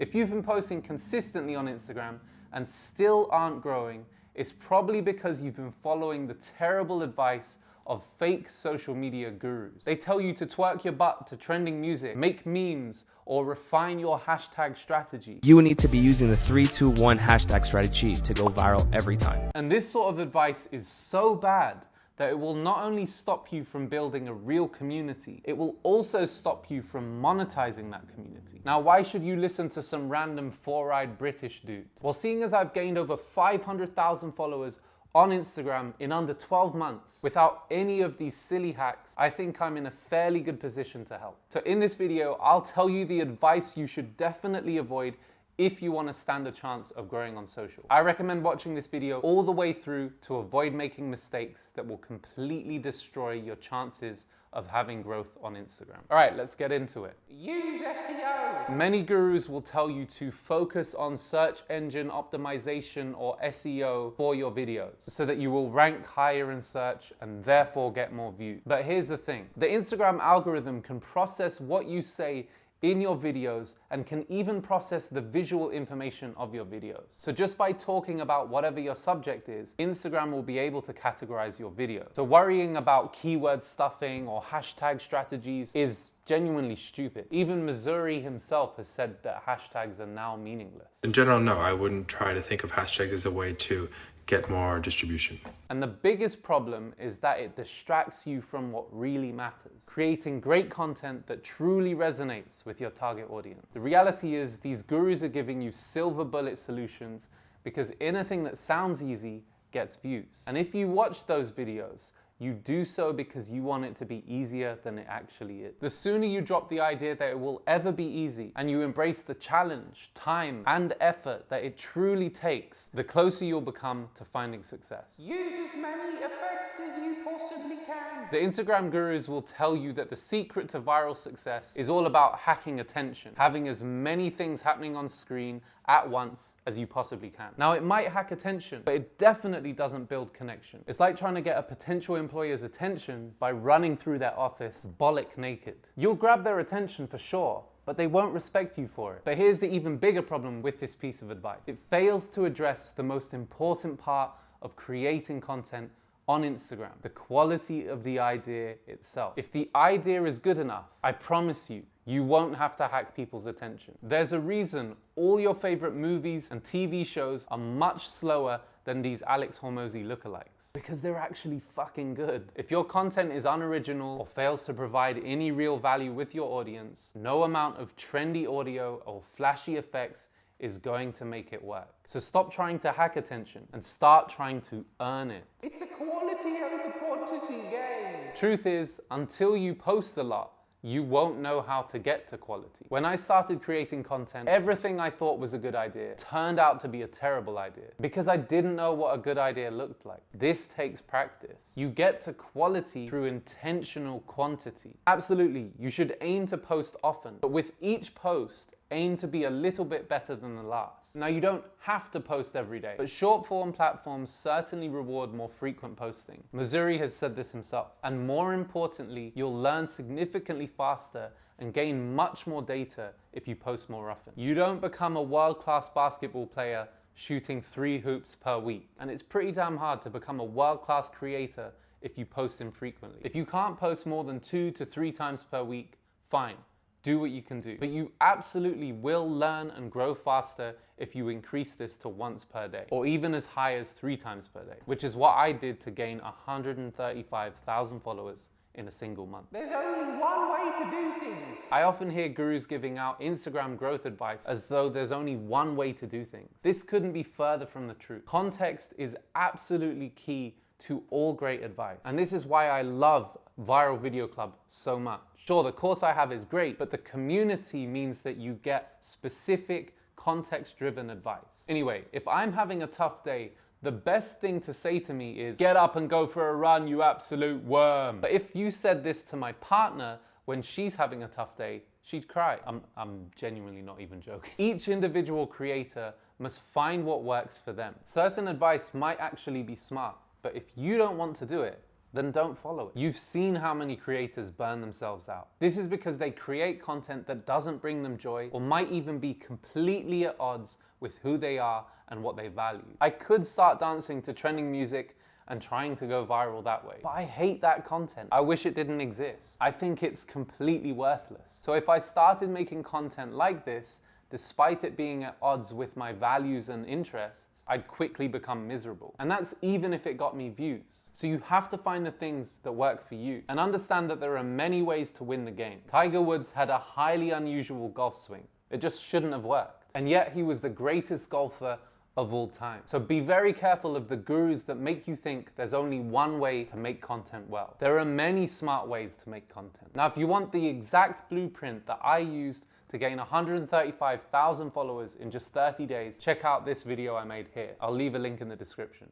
If you've been posting consistently on Instagram and still aren't growing, it's probably because you've been following the terrible advice of fake social media gurus. They tell you to twerk your butt to trending music, make memes, or refine your hashtag strategy. You will need to be using the 3-2-1 hashtag strategy to go viral every time. And this sort of advice is so bad that it will not only stop you from building a real community, it will also stop you from monetizing that community. Now, why should you listen to some random four-eyed British dude? Well, seeing as I've gained over 500,000 followers on Instagram in under 12 months without any of these silly hacks, I think I'm in a fairly good position to help. So in this video, I'll tell you the advice you should definitely avoid if you want to stand a chance of growing on social. I recommend watching this video all the way through to avoid making mistakes that will completely destroy your chances of having growth on Instagram. All right, let's get into it. Use SEO. Many gurus will tell you to focus on search engine optimization or SEO for your videos so that you will rank higher in search and therefore get more views. But here's the thing. The Instagram algorithm can process what you say in your videos and can even process the visual information of your videos. So just by talking about whatever your subject is, Instagram will be able to categorize your video. So worrying about keyword stuffing or hashtag strategies is genuinely stupid. Even Missouri himself has said that hashtags are now meaningless. In general, no, I wouldn't try to think of hashtags as a way to get more distribution. And the biggest problem is that it distracts you from what really matters, creating great content that truly resonates with your target audience. The reality is these gurus are giving you silver bullet solutions because anything that sounds easy gets views. And if you watch those videos, you do so because you want it to be easier than it actually is. The sooner you drop the idea that it will ever be easy and you embrace the challenge, time, and effort that it truly takes, the closer you'll become to finding success. Use as many effects as you possibly can. The Instagram gurus will tell you that the secret to viral success is all about hacking attention, having as many things happening on screen at once as you possibly can. Now, it might hack attention, but it definitely doesn't build connection. It's like trying to get a potential employer's attention by running through their office bollock naked. You'll grab their attention for sure, but they won't respect you for it. But here's the even bigger problem with this piece of advice. It fails to address the most important part of creating content on Instagram, the quality of the idea itself. If the idea is good enough, I promise you, you won't have to hack people's attention. There's a reason all your favorite movies and TV shows are much slower than these Alex Hormozy lookalikes, because they're actually fucking good. If your content is unoriginal or fails to provide any real value with your audience, no amount of trendy audio or flashy effects is going to make it work. So stop trying to hack attention and start trying to earn it. It's a quality over quantity game. Truth is, until you post a lot, you won't know how to get to quality. When I started creating content, everything I thought was a good idea turned out to be a terrible idea because I didn't know what a good idea looked like. This takes practice. You get to quality through intentional quantity. Absolutely, you should aim to post often, but with each post, aim to be a little bit better than the last. Now, you don't have to post every day, but short form platforms certainly reward more frequent posting. Missouri has said this himself. And more importantly, you'll learn significantly faster and gain much more data if you post more often. You don't become a world-class basketball player shooting 3 hoops per week. And it's pretty damn hard to become a world-class creator if you post infrequently. If you can't post more than 2 to 3 times per week, fine. Do what you can do. But you absolutely will learn and grow faster if you increase this to once per day, or even as high as 3 times per day, which is what I did to gain 135,000 followers in a single month. There's only one way to do things. I often hear gurus giving out Instagram growth advice as though there's only one way to do things. This couldn't be further from the truth. Context is absolutely key to all great advice. And this is why I love Viral Video Club so much. Sure, the course I have is great, but the community means that you get specific, context-driven advice. Anyway, if I'm having a tough day, the best thing to say to me is, get up and go for a run, you absolute worm. But if you said this to my partner when she's having a tough day, she'd cry. I'm genuinely not even joking. Each individual creator must find what works for them. Certain advice might actually be smart, but if you don't want to do it, then don't follow it. You've seen how many creators burn themselves out. This is because they create content that doesn't bring them joy or might even be completely at odds with who they are and what they value. I could start dancing to trending music and trying to go viral that way, but I hate that content. I wish it didn't exist. I think it's completely worthless. So if I started making content like this, despite it being at odds with my values and interests, I'd quickly become miserable. And that's even if it got me views. So you have to find the things that work for you and understand that there are many ways to win the game. Tiger Woods had a highly unusual golf swing. It just shouldn't have worked. And yet he was the greatest golfer of all time. So be very careful of the gurus that make you think there's only one way to make content well. There are many smart ways to make content. Now, if you want the exact blueprint that I used to gain 135,000 followers in just 30 days, check out this video I made here. I'll leave a link in the description.